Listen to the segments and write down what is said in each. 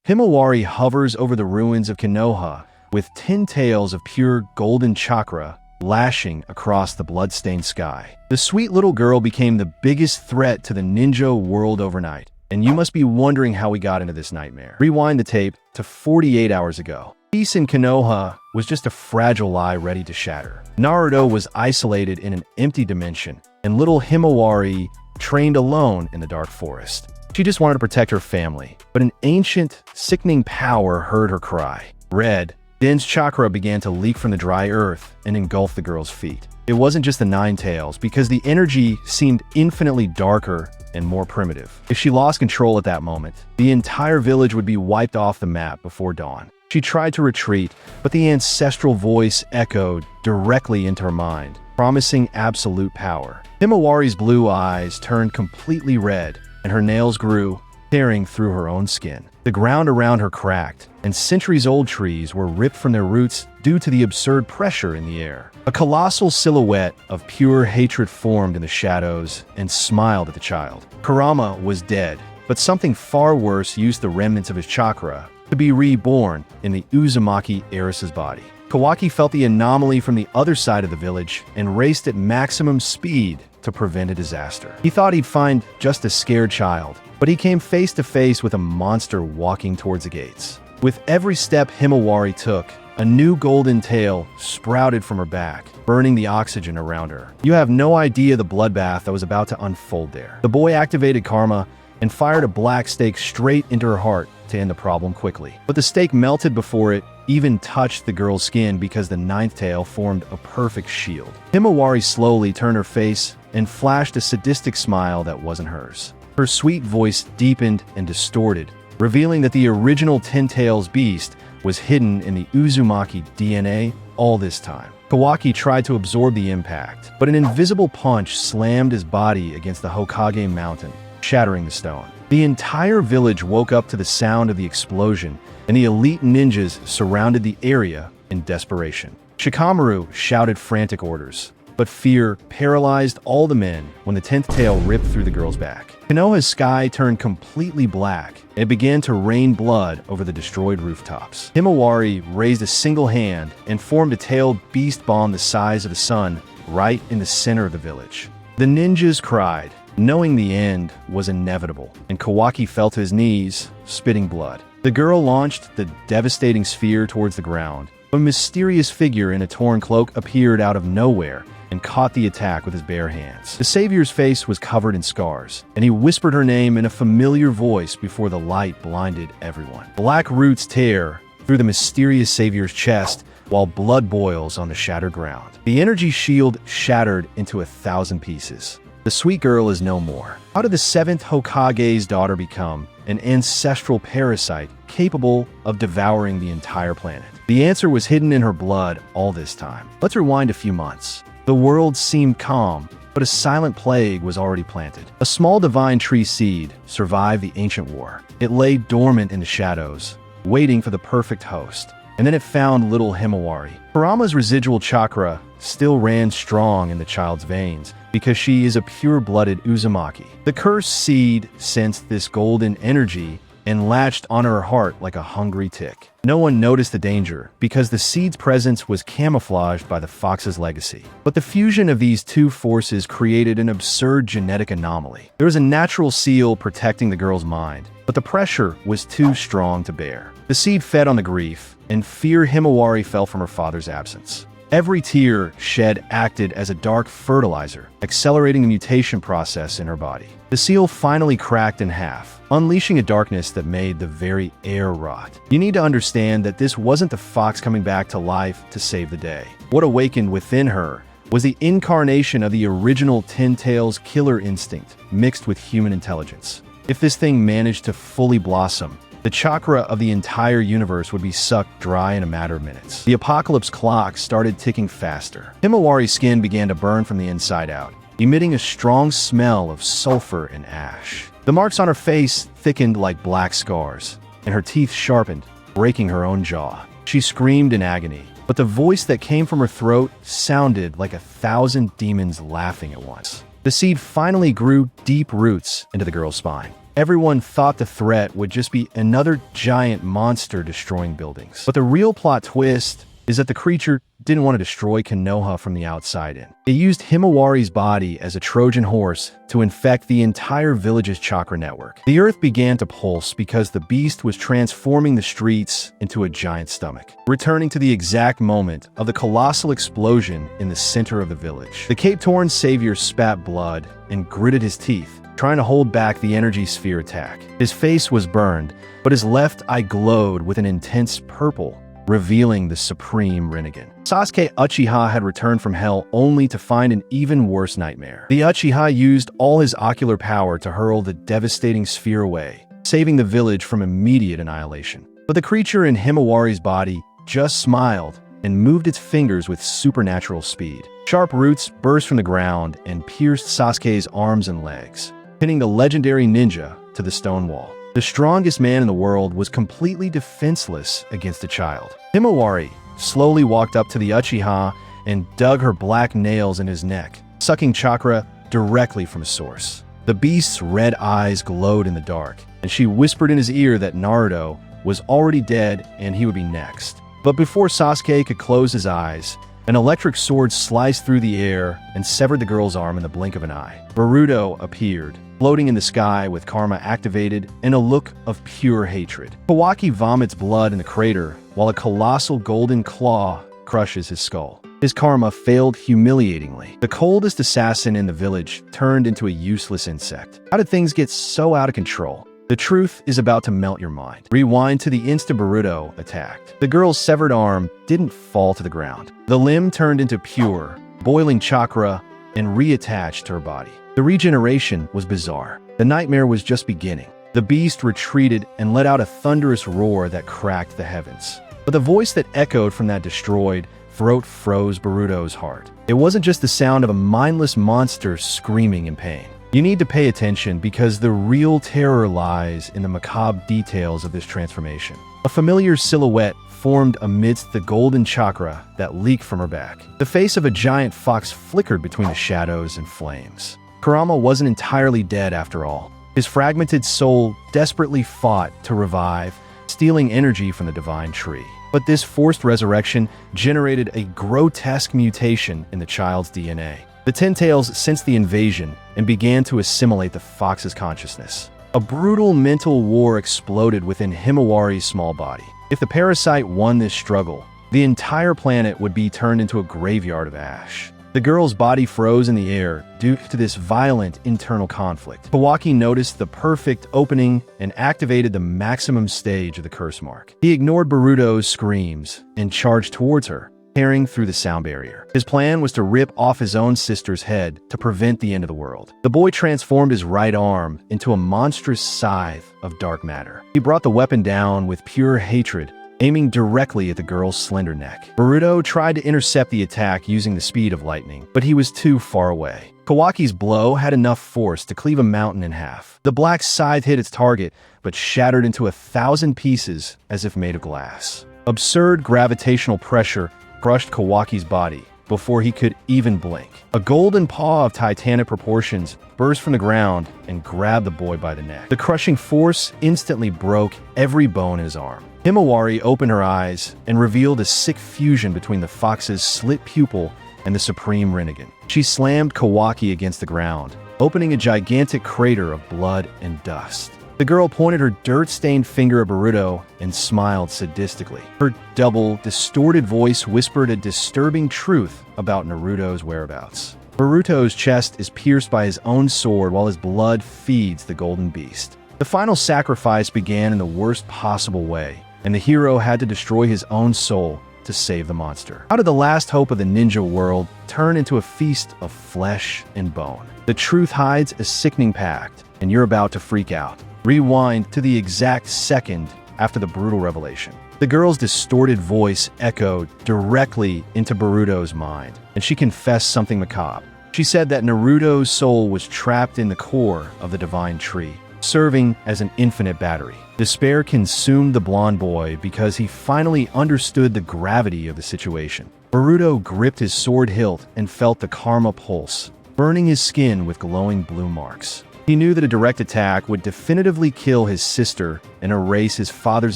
Himawari hovers over the ruins of Konoha with 10 tails of pure golden chakra lashing across the blood-stained sky. The sweet little girl became the biggest threat to the ninja world overnight, and you must be wondering how we got into this nightmare. Rewind the tape to 48 hours ago. Peace in Konoha was just a fragile lie ready to shatter. Naruto was isolated in an empty dimension, and little Himawari trained alone in the dark forest. She just wanted to protect her family, but an ancient, sickening power heard her cry. Red, dense chakra began to leak from the dry earth and engulf the girl's feet. It wasn't just the 9 tails, because the energy seemed infinitely darker and more primitive. If she lost control at that moment, the entire village would be wiped off the map before dawn. She tried to retreat, but the ancestral voice echoed directly into her mind, promising absolute power. Himawari's blue eyes turned completely red, and her nails grew, tearing through her own skin. The ground around her cracked, and centuries-old trees were ripped from their roots due to the absurd pressure in the air. A colossal silhouette of pure hatred formed in the shadows and smiled at the child. Kurama was dead, but something far worse used the remnants of his chakra to be reborn in the Uzumaki heiress's body. Kawaki felt the anomaly from the other side of the village and raced at maximum speed to prevent a disaster. He thought he'd find just a scared child, but he came face to face with a monster walking towards the gates. With every step Himawari took, a new golden tail sprouted from her back, burning the oxygen around her. You have no idea the bloodbath that was about to unfold there. The boy activated karma and fired a black stake straight into her heart to end the problem quickly. But the stake melted before it even touched the girl's skin because the 9th tail formed a perfect shield. Himawari slowly turned her face and flashed a sadistic smile that wasn't hers. Her sweet voice deepened and distorted, revealing that the original 10 tails beast was hidden in the Uzumaki DNA all this time. Kawaki tried to absorb the impact, but an invisible punch slammed his body against the Hokage mountain, shattering the stone. The entire village woke up to the sound of the explosion, and the elite ninjas surrounded the area in desperation. Shikamaru shouted frantic orders, but fear paralyzed all the men when the 10th tail ripped through the girl's back. Konoha's sky turned completely black, and it began to rain blood over the destroyed rooftops. Himawari raised a single hand and formed a tailed beast bomb the size of the sun right in the center of the village. The ninjas cried, knowing the end was inevitable, and Kawaki fell to his knees, spitting blood. The girl launched the devastating sphere towards the ground. A mysterious figure in a torn cloak appeared out of nowhere and caught the attack with his bare hands. The savior's face was covered in scars, and he whispered her name in a familiar voice before the light blinded everyone. Black roots tear through the mysterious savior's chest while blood boils on the shattered ground. The energy shield shattered into 1,000 pieces. The sweet girl is no more. How did the 7th Hokage's daughter become an ancestral parasite capable of devouring the entire planet? The answer was hidden in her blood all this time. Let's rewind a few months. The world seemed calm, but a silent plague was already planted. A small divine tree seed survived the ancient war. It lay dormant in the shadows, waiting for the perfect host. And then it found little Himawari. Kurama's residual chakra still ran strong in the child's veins because she is a pure-blooded Uzumaki. The cursed seed sensed this golden energy and latched on her heart like a hungry tick. No one noticed the danger because the seed's presence was camouflaged by the fox's legacy. But the fusion of these two forces created an absurd genetic anomaly. There was a natural seal protecting the girl's mind, but the pressure was too strong to bear. The seed fed on the grief, and fear Himawari fell from her father's absence. Every tear shed acted as a dark fertilizer, accelerating the mutation process in her body. The seal finally cracked in half, unleashing a darkness that made the very air rot. You need to understand that this wasn't the fox coming back to life to save the day. What awakened within her was the incarnation of the original 10 tails killer instinct mixed with human intelligence. If this thing managed to fully blossom, the chakra of the entire universe would be sucked dry in a matter of minutes. The apocalypse clock started ticking faster. Himawari's skin began to burn from the inside out, emitting a strong smell of sulfur and ash. The marks on her face thickened like black scars, and her teeth sharpened, breaking her own jaw. She screamed in agony, but the voice that came from her throat sounded like 1,000 demons laughing at once. The seed finally grew deep roots into the girl's spine. Everyone thought the threat would just be another giant monster destroying buildings. But the real plot twist is that the creature didn't want to destroy Konoha from the outside in. It used Himawari's body as a Trojan horse to infect the entire village's chakra network. The earth began to pulse because the beast was transforming the streets into a giant stomach, returning to the exact moment of the colossal explosion in the center of the village. The Cape-torn savior spat blood and gritted his teeth, trying to hold back the energy sphere attack. His face was burned, but his left eye glowed with an intense purple, revealing the supreme Rinnegan. Sasuke Uchiha had returned from hell only to find an even worse nightmare. The Uchiha used all his ocular power to hurl the devastating sphere away, saving the village from immediate annihilation. But the creature in Himawari's body just smiled and moved its fingers with supernatural speed. Sharp roots burst from the ground and pierced Sasuke's arms and legs, pinning the legendary ninja to the stone wall. The strongest man in the world was completely defenseless against a child. Himawari slowly walked up to the Uchiha and dug her black nails in his neck, sucking chakra directly from his source. The beast's red eyes glowed in the dark, and she whispered in his ear that Naruto was already dead and he would be next. But before Sasuke could close his eyes, an electric sword sliced through the air and severed the girl's arm in the blink of an eye. Boruto appeared, floating in the sky with karma activated and a look of pure hatred. Kawaki vomits blood in the crater while a colossal golden claw crushes his skull. His karma failed humiliatingly. The coldest assassin in the village turned into a useless insect. How did things get so out of control? The truth is about to melt your mind. Rewind to the instant Boruto attacked. The girl's severed arm didn't fall to the ground. The limb turned into pure, boiling chakra and reattached to her body. The regeneration was bizarre. The nightmare was just beginning. The beast retreated and let out a thunderous roar that cracked the heavens. But the voice that echoed from that destroyed throat froze Boruto's heart. It wasn't just the sound of a mindless monster screaming in pain. You need to pay attention because the real terror lies in the macabre details of this transformation. A familiar silhouette formed amidst the golden chakra that leaked from her back. The face of a giant fox flickered between the shadows and flames. Kurama wasn't entirely dead after all. His fragmented soul desperately fought to revive, stealing energy from the divine tree. But this forced resurrection generated a grotesque mutation in the child's DNA. The Ten Tails sensed the invasion and began to assimilate the fox's consciousness. A brutal mental war exploded within Himawari's small body. If the parasite won this struggle, the entire planet would be turned into a graveyard of ash. The girl's body froze in the air due to this violent internal conflict. Kawaki noticed the perfect opening and activated the maximum stage of the curse mark. He ignored Boruto's screams and charged towards her, tearing through the sound barrier. His plan was to rip off his own sister's head to prevent the end of the world. The boy transformed his right arm into a monstrous scythe of dark matter. He brought the weapon down with pure hatred, aiming directly at the girl's slender neck. Boruto tried to intercept the attack using the speed of lightning, but he was too far away. Kawaki's blow had enough force to cleave a mountain in half. The black scythe hit its target, but shattered into 1,000 pieces as if made of glass. Absurd gravitational pressure crushed Kawaki's body before he could even blink. A golden paw of titanic proportions burst from the ground and grabbed the boy by the neck. The crushing force instantly broke every bone in his arm. Himawari opened her eyes and revealed a sick fusion between the fox's slit pupil and the supreme Rinnegan. She slammed Kawaki against the ground, opening a gigantic crater of blood and dust. The girl pointed her dirt-stained finger at Boruto and smiled sadistically. Her double, distorted voice whispered a disturbing truth about Naruto's whereabouts. Boruto's chest is pierced by his own sword while his blood feeds the golden beast. The final sacrifice began in the worst possible way, and the hero had to destroy his own soul to save the monster. How did the last hope of the ninja world turn into a feast of flesh and bone? The truth hides a sickening pact, and you're about to freak out. Rewind to the exact second after the brutal revelation. The girl's distorted voice echoed directly into Boruto's mind, and she confessed something macabre. She said that Naruto's soul was trapped in the core of the divine tree, serving as an infinite battery. Despair consumed the blonde boy because he finally understood the gravity of the situation. Boruto gripped his sword hilt and felt the karma pulse, burning his skin with glowing blue marks. He knew that a direct attack would definitively kill his sister and erase his father's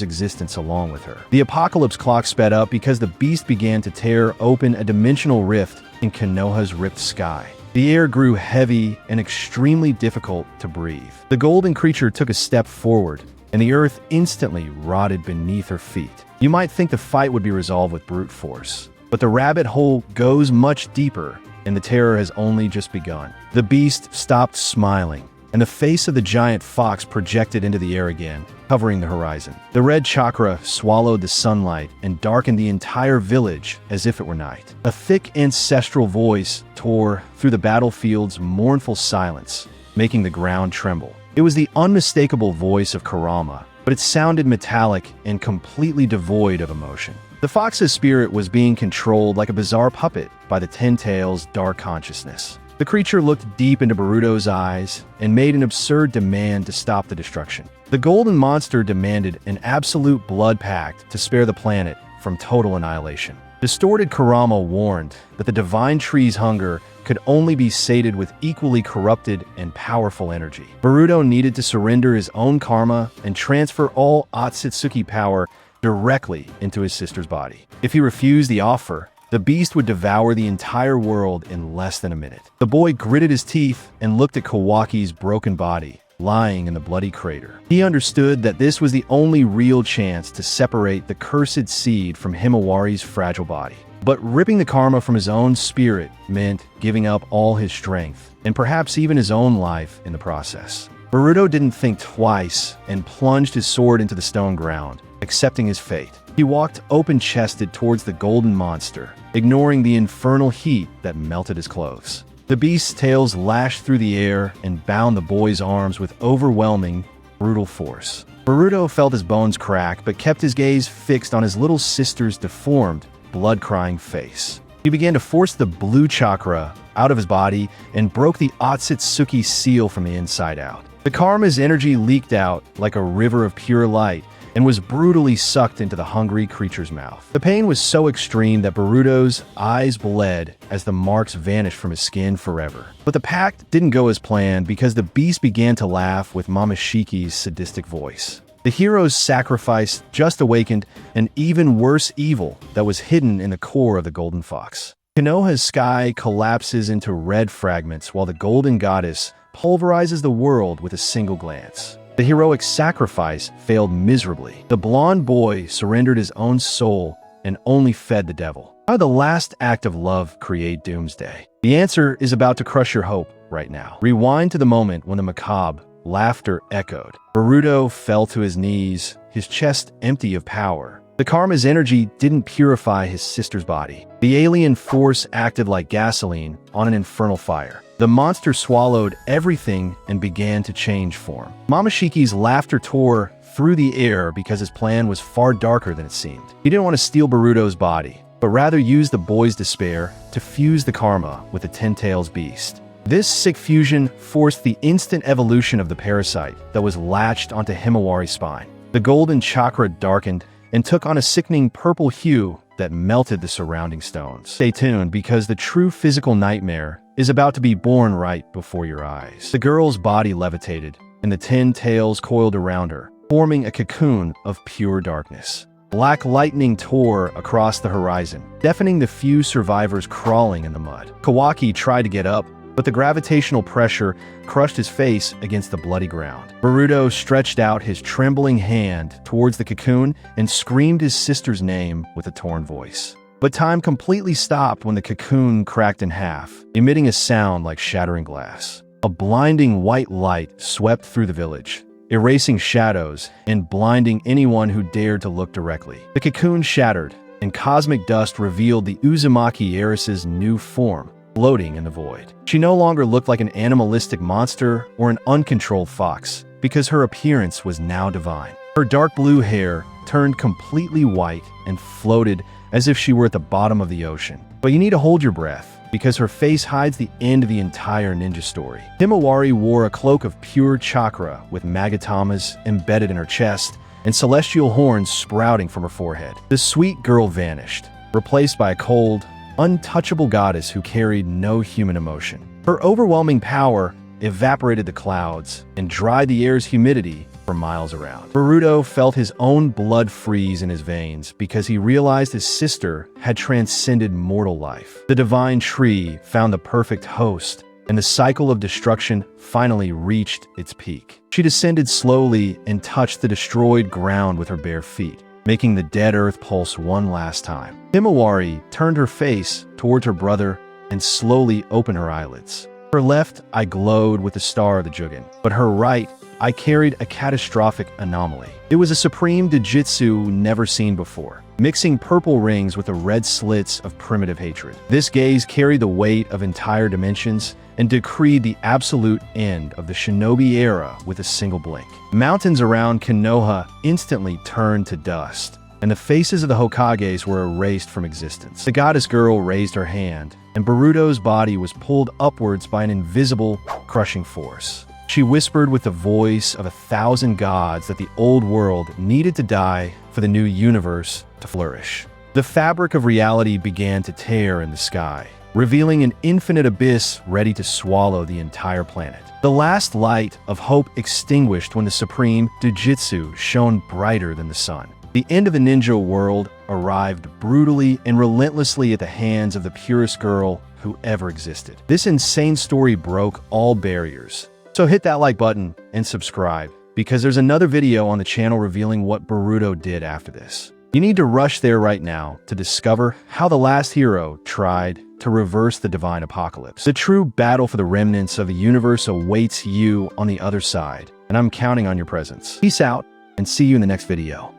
existence along with her. The apocalypse clock sped up because the beast began to tear open a dimensional rift in Konoha's ripped sky. The air grew heavy and extremely difficult to breathe. The golden creature took a step forward, and the earth instantly rotted beneath her feet. You might think the fight would be resolved with brute force, but the rabbit hole goes much deeper, and the terror has only just begun. The beast stopped smiling, and the face of the giant fox projected into the air again, covering the horizon. The red chakra swallowed the sunlight and darkened the entire village as if it were night. A thick ancestral voice tore through the battlefield's mournful silence, making the ground tremble. It was the unmistakable voice of Kurama, but it sounded metallic and completely devoid of emotion. The fox's spirit was being controlled like a bizarre puppet by the Ten Tails' dark consciousness. The creature looked deep into Boruto's eyes and made an absurd demand to stop the destruction. The golden monster demanded an absolute blood pact to spare the planet from total annihilation. Distorted Kurama warned that the divine tree's hunger could only be sated with equally corrupted and powerful energy. Boruto needed to surrender his own karma and transfer all Otsutsuki power directly into his sister's body. If he refused the offer, the beast would devour the entire world in less than a minute. The boy gritted his teeth and looked at Kawaki's broken body, lying in the bloody crater. He understood that this was the only real chance to separate the cursed seed from Himawari's fragile body. But ripping the karma from his own spirit meant giving up all his strength, and perhaps even his own life in the process. Boruto didn't think twice and plunged his sword into the stone ground, accepting his fate. He walked open-chested towards the golden monster, ignoring the infernal heat that melted his clothes. The beast's tails lashed through the air and bound the boy's arms with overwhelming, brutal force. Boruto felt his bones crack, but kept his gaze fixed on his little sister's deformed, blood-crying face. He began to force the blue chakra out of his body and broke the Otsutsuki seal from the inside out. The karma's energy leaked out like a river of pure light and was brutally sucked into the hungry creature's mouth. The pain was so extreme that Boruto's eyes bled as the marks vanished from his skin forever. But the pact didn't go as planned because the beast began to laugh with Mamoshiki's sadistic voice. The hero's sacrifice just awakened an even worse evil that was hidden in the core of the golden fox. Konoha's sky collapses into red fragments while the golden goddess pulverizes the world with a single glance. The heroic sacrifice failed miserably. The blonde boy surrendered his own soul and only fed the devil. How did the last act of love create doomsday? The answer is about to crush your hope right now. Rewind to the moment when the macabre laughter echoed. Boruto fell to his knees, his chest empty of power. The karma's energy didn't purify his sister's body. The alien force acted like gasoline on an infernal fire. The monster swallowed everything and began to change form. Mamoshiki's laughter tore through the air because his plan was far darker than it seemed. He didn't want to steal Boruto's body, but rather use the boy's despair to fuse the karma with the Ten Tails beast. This sick fusion forced the instant evolution of the parasite that was latched onto Himawari's spine. The golden chakra darkened and took on a sickening purple hue that melted the surrounding stones. Stay tuned because the true physical nightmare is about to be born right before your eyes. The girl's body levitated, and the 10 tails coiled around her, forming a cocoon of pure darkness. Black lightning tore across the horizon, deafening the few survivors crawling in the mud. Kawaki tried to get up, but the gravitational pressure crushed his face against the bloody ground. Boruto stretched out his trembling hand towards the cocoon and screamed his sister's name with a torn voice. But time completely stopped when the cocoon cracked in half, emitting a sound like shattering glass. A blinding white light swept through the village, erasing shadows and blinding anyone who dared to look directly. The cocoon shattered, and cosmic dust revealed the Uzumaki heiress's new form, floating in the void. She no longer looked like an animalistic monster or an uncontrolled fox, because her appearance was now divine. Her dark blue hair turned completely white and floated as if she were at the bottom of the ocean. But you need to hold your breath, because her face hides the end of the entire ninja story. Himawari wore a cloak of pure chakra with magatamas embedded in her chest and celestial horns sprouting from her forehead. The sweet girl vanished, replaced by a cold, untouchable goddess who carried no human emotion. Her overwhelming power evaporated the clouds and dried the air's humidity for miles around. Boruto felt his own blood freeze in his veins because he realized his sister had transcended mortal life. The divine tree found the perfect host, and the cycle of destruction finally reached its peak. She descended slowly and touched the destroyed ground with her bare feet, making the dead earth pulse one last time. Himawari turned her face towards her brother and slowly opened her eyelids. Her left eye glowed with the star of the Jugen, but her right eye carried a catastrophic anomaly. It was a supreme Doujutsu never seen before, mixing purple rings with the red slits of primitive hatred. This gaze carried the weight of entire dimensions and decreed the absolute end of the Shinobi era with a single blink. Mountains around Konoha instantly turned to dust, and the faces of the Hokages were erased from existence. The goddess girl raised her hand, and Boruto's body was pulled upwards by an invisible, crushing force. She whispered with the voice of 1,000 gods that the old world needed to die for the new universe to flourish. The fabric of reality began to tear in the sky, revealing an infinite abyss ready to swallow the entire planet. The last light of hope extinguished when the supreme Doujutsu shone brighter than the sun. The end of the ninja world arrived brutally and relentlessly at the hands of the purest girl who ever existed. This insane story broke all barriers. So hit that like button and subscribe, because there's another video on the channel revealing what Boruto did after this. You need to rush there right now to discover how the last hero tried to reverse the divine apocalypse. The true battle for the remnants of the universe awaits you on the other side, and I'm counting on your presence. Peace out, and see you in the next video.